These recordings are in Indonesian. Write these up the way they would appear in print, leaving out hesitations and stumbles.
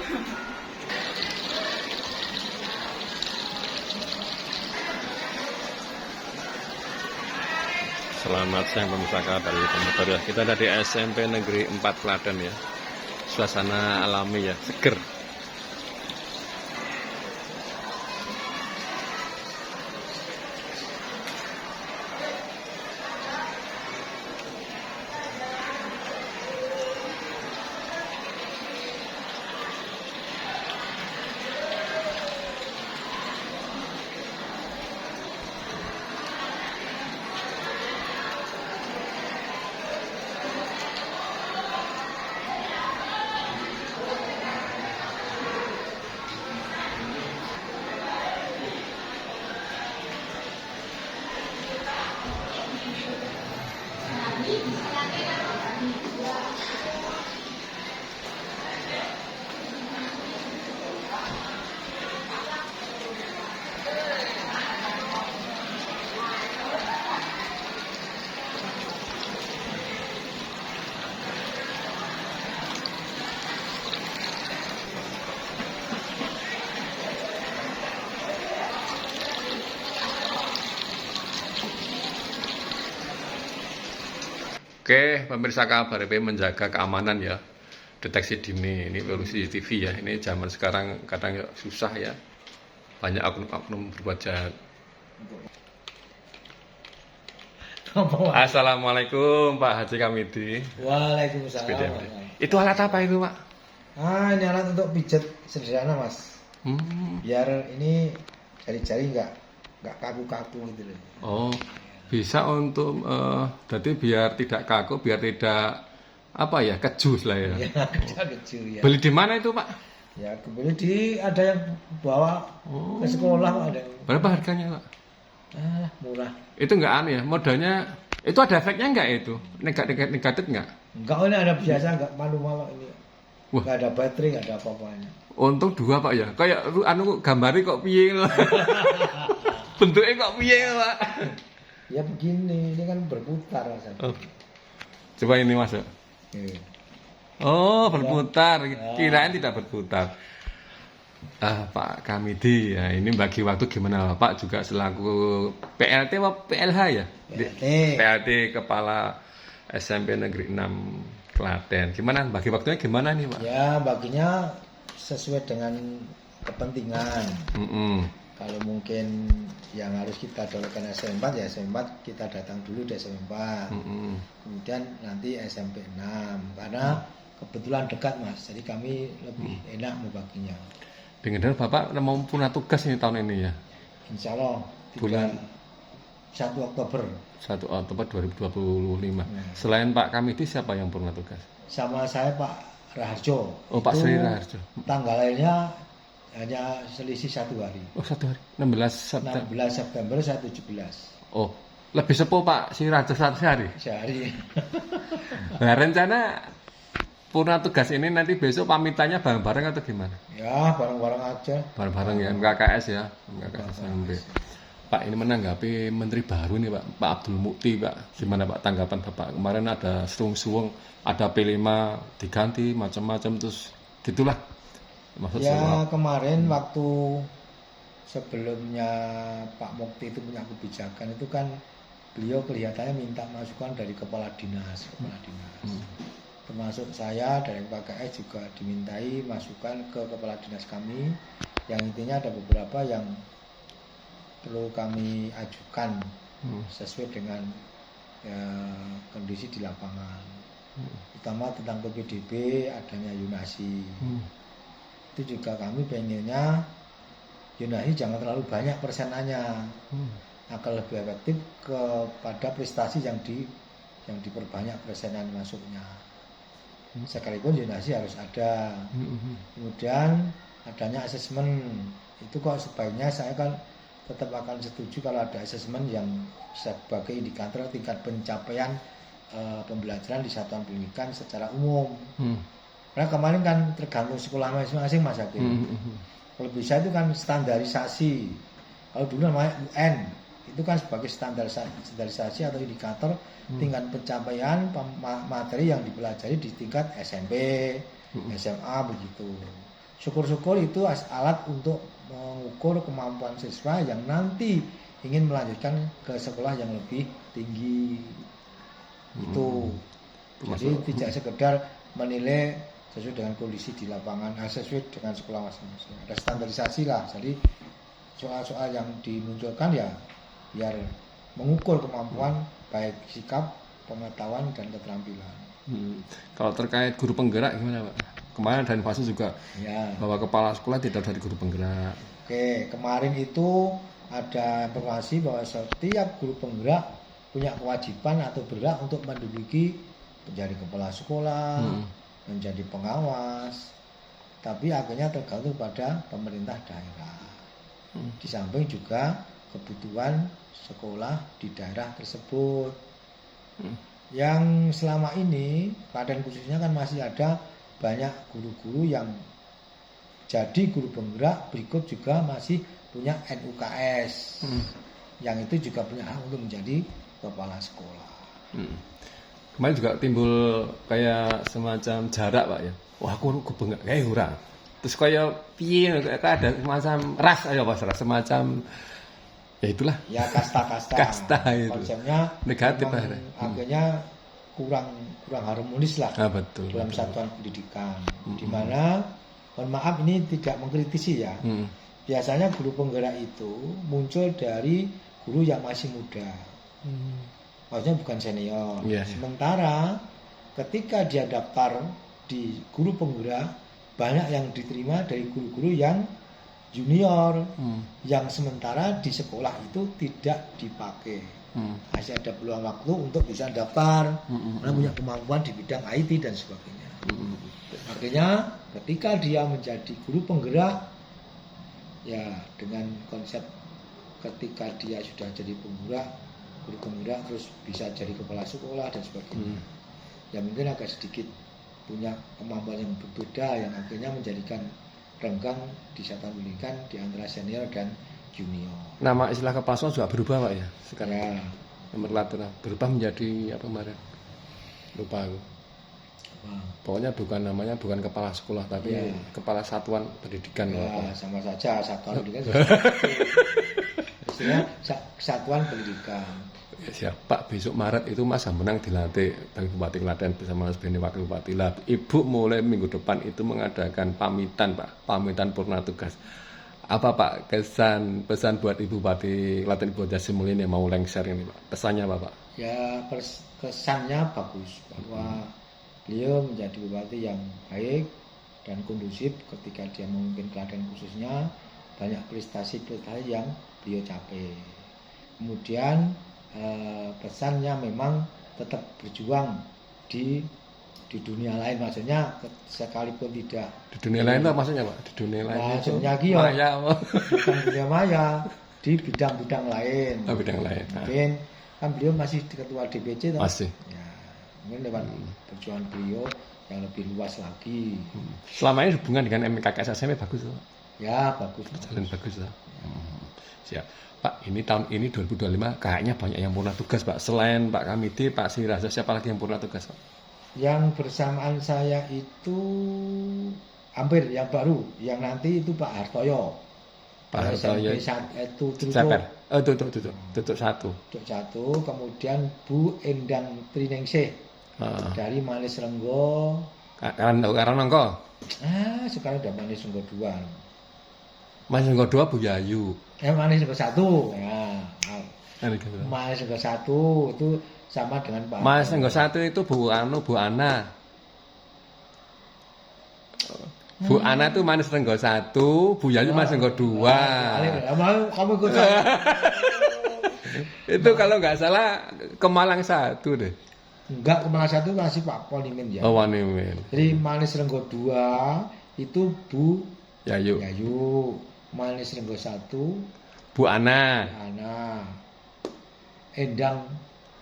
Selamat siang pemirsa dari Komuter ya. Kita ada di SMP Negeri 4 Klaten ya. Suasana alami ya, seger. Oke, pemirsa kabar BP menjaga keamanan ya, deteksi dini, ini perlu CCTV ya. Ini zaman sekarang kadang ya susah ya, banyak oknum-oknum berbuat jahat. Assalamualaikum Pak Haji Kamidi. Waalaikumsalam. Itu alat apa itu Pak? Ini alat untuk pijat sederhana Mas. Biar ini jari-jari nggak kaku-kaku gitu loh. Oh, bisa untuk jadi biar tidak kaku, biar tidak apa ya, keju lah ya. Ya, keju ya. Beli di mana itu Pak? Ya, beli ada yang bawa ke sekolah Pak, ada. Berapa harganya Pak? Murah. Itu enggak aneh ya, modalnya itu ada efeknya enggak itu? Negatif enggak? Enggak, ini ada biasa, enggak malu-malu ini. Wah. Enggak ada baterai, enggak ada apa-apanya. Untung dua Pak ya. Kayak anu gambarnya kok piye loh. Bentuknya kok piye Pak? Ya begini, ini kan berputar rasanya. Oh. Coba ini masuk. Oh, berputar. Kirain tidak berputar. Pak Kamidi, ya ini bagi waktu gimana Pak juga selaku PLT atau PLH ya? PLT Kepala SMP Negeri 6 Klaten. Gimana bagi waktunya gimana nih Pak? Ya baginya sesuai dengan kepentingan. Kalau mungkin yang harus kita dorongkan SMP 4 ya SMP 4 kita datang dulu di SMP 4. Kemudian nanti SMP 6 karena kebetulan dekat Mas. Jadi kami lebih enak membaginya. Dengar Bapak mau punya tugas ini tahun ini ya? Insya Allah bulan 1 Oktober 1 Oktober 2025. Selain Pak Kamidi siapa yang purna tugas? Sama saya Pak Raharjo. Oh Pak Sri Raharjo. Tanggal lahirnya hanya selisih 1 hari. Oh 1 hari. 16 September 17. Oh lebih sepuh Pak Sri Raharjo 1 hari? Sehari. Nah rencana purna tugas ini nanti besok pamitannya bareng-bareng atau gimana? Ya bareng-bareng aja. Bareng-bareng ya MKKS ya, MKKS SMP. Pak ini menanggapi Menteri baru nih Pak Abdul Mukti Pak. Gimana Pak tanggapan Bapak? Kemarin ada suung-suung, ada P5 diganti macam-macam terus gitulah. Maksud ya saya, kemarin waktu sebelumnya Pak Mukti itu punya kebijakan itu kan beliau kelihatannya minta masukan dari kepala dinas. Termasuk saya dari MKKS juga dimintai masukan ke kepala dinas kami yang intinya ada beberapa yang perlu kami ajukan sesuai dengan kondisi di lapangan, utama tentang PPDB, adanya Yunasi. Itu juga kami pengennya Yunasi jangan terlalu banyak persenannya, akan lebih efektif kepada prestasi yang diperbanyak persenan masuknya. Sekalipun Yunasi harus ada. Kemudian adanya asesmen, itu kok sebaiknya saya kan tetap akan setuju kalau ada asesmen yang sebagai indikator tingkat pencapaian pembelajaran di satuan pendidikan secara umum. Karena kemarin kan tergantung sekolah masing-masing Mas Hakim. Kalau bisa itu kan standarisasi. Kalau dulu namanya UN, itu kan sebagai standarisasi atau indikator tingkat pencapaian materi yang dipelajari di tingkat SMP, SMA begitu. syukur-syukur itu alat untuk mengukur kemampuan siswa yang nanti ingin melanjutkan ke sekolah yang lebih tinggi. Itu jadi tidak sekedar menilai sesuai dengan kondisi di lapangan, sesuai dengan sekolah masing-masing. Ada standarisasi lah. Jadi soal-soal yang dimunculkan ya biar mengukur kemampuan baik sikap, pengetahuan dan keterampilan. Kalau terkait guru penggerak gimana Pak? Kemarin ada info juga Ya. bahwa kepala sekolah tidak dari guru penggerak. Oke, kemarin itu ada informasi bahwa setiap guru penggerak punya kewajiban atau berhak untuk menduduki menjadi kepala sekolah, menjadi pengawas. Tapi akhirnya tergantung pada pemerintah daerah. Di samping juga kebutuhan sekolah di daerah tersebut. Yang selama ini Klaten khususnya kan masih ada banyak guru-guru yang jadi guru penggerak, berikut juga masih punya NUKS, yang itu juga punya hak untuk menjadi kepala sekolah. Kemarin juga timbul kayak semacam jarak Pak ya. Wah aku penggerak kayak ora. Terus kayak piye kayak ada semacam ras aja Pak, semacam ya itulah. Ya kasta-kasta. Kasta itu. Konsepnya negatif akhirnya kurang harmonis lah betul, dalam betul. satuan pendidikan. Di mana mohon maaf ini tidak mengkritisi ya. Biasanya guru penggerak itu muncul dari guru yang masih muda. Maksudnya bukan senior. Sementara ketika dia daftar di guru penggerak, banyak yang diterima dari guru-guru yang junior, yang sementara di sekolah itu tidak dipakai. Masih ada peluang waktu untuk bisa daftar, karena punya kemampuan di bidang IT dan sebagainya. Artinya ketika dia menjadi guru penggerak, ya dengan konsep ketika dia sudah jadi guru penggerak terus bisa jadi kepala sekolah dan sebagainya. Ya mungkin agak sedikit punya kemampuan yang berbeda yang akhirnya menjadikan renggang di satuan pendidikan di antara senior dan junior. Nama istilah kepala sekolah juga berubah Pak ya sekarang. Ya. Nomor Klaten berubah menjadi apa kemarin? Lupa aku. Pokoknya bukan kepala sekolah tapi kepala satuan pendidikan. Ya, sama saja satuan pendidikan. Istilahnya satuan pendidikan. Ya, siap Pak, besok Maret itu Mas menang dilantik bagi Bupati Klaten bersama Mas Beni Wakil Bupati. Lah, Ibu mulai minggu depan itu mengadakan pamitan Pak, pamitan purna tugas. Apa Pak pesan buat Ibu Bupati Klaten Ibu Jasimul ini mau lengser ini Pak? Pesannya apa Pak? Ya kesannya bagus bahwa beliau menjadi bupati yang baik dan kondusif ketika dia memimpin Klaten khususnya, banyak prestasi-prestasi yang beliau capai. Kemudian pesannya memang tetap berjuang di dunia lain, maksudnya sekalipun tidak di dunia lain itu maksudnya Pak? Di dunia lain itu maya, bukan dunia maya, di bidang-bidang lain. Bidang lain. Mungkin kan beliau masih ketua DPC masih. Ya, mungkin lewat perjuangan beliau yang lebih luas lagi. Selama ini hubungan dengan MKKSSM bagus Pak? Ya bagus. Jalan bagus lah. Siap. Pak, ini tahun ini 2025 kayaknya banyak yang purna tugas Pak. Selain Pak Kamidi, Pak Siraza, siapa lagi yang purna tugas Pak? Yang bersamaan saya itu hampir yang baru, yang nanti itu Pak Hartoyo. Pak Hartoyo itu tutup satu. Kemudian Bu Endang Triningsih dari Manis Renggo. Karanongko. Sekarang udah Manis Renggo 2. Manis Renggo 2 Bu Yayu. Manis Renggo 1. Ya. Manis Renggo 1 itu sama dengan Pak. Manis Renggo 1 itu Bu Ana. Bu Ana itu Manis Renggo 1, Bu Yayu Manis Renggo 2. Kamu ikut Itu kalau nggak salah Kemalang 1 deh. Enggak, Kemalang 1 masih Pak Ponimin ya. Oh, Ponimin. Jadi Manis Renggo 2 itu Bu Yayu. Manis Renggo 1 Bu Ana. Endang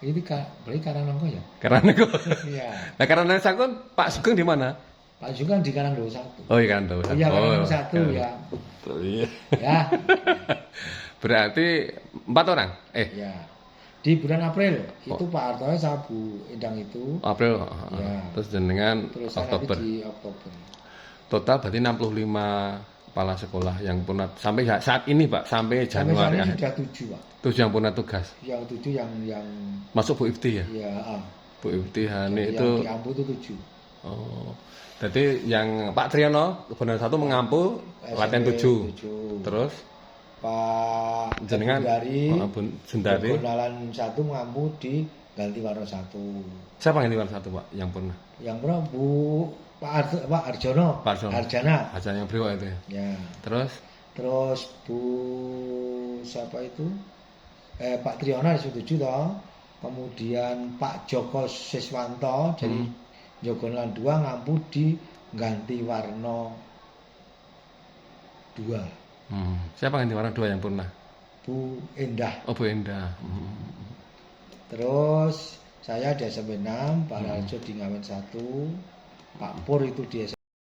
ini berarti Karanongko ya? Karanongko. Iya. Nah, Karanongko Pak Sugeng di mana? Pak Sugeng di Karangdowo 1. Oh, iya Karangdowo 1. Iya, Karangdowo 1 ya. Betul, iya. Ya. Berarti 4 orang? Ya. Di bulan April itu Pak Hartoyo sama Bu Endang itu. April. Ya. Terus jenengan terus Oktober. Di Oktober. Total berarti 65 kepala sekolah yang punah sampai saat ini Pak, sampai Januari Sampai akhir. sudah 7 Pak. 7 yang punah tugas. Yang 7 yang Masuk Bu Ifti ya? ya Bu Ifti Hani yang itu. di Ampu itu 7. Oh. Jadi yang Pak Triyono Kebunan 1 mengampu latihan 7. Terus Pak jenengan dari Sundari Kebunan 1 mengampu di Ganti Warna 1. siapa yang di luar 1 Pak yang pernah? Yang pernah Pak Arjono. Pak Arjono. Arjana. Yang Priwa itu ya. Ya. Terus Bu siapa itu? Pak Triyono di 7 toh. Kemudian Pak Joko Siswanto jadi Jogonan 2 ngampu di Ganti Warna 2. Siapa ganti warna 2 yang pernah? Bu Endah. Oh Bu Endah. Terus saya di SMP 6, Pak Rajo di Ngawen 1, Pak Pur itu di SMP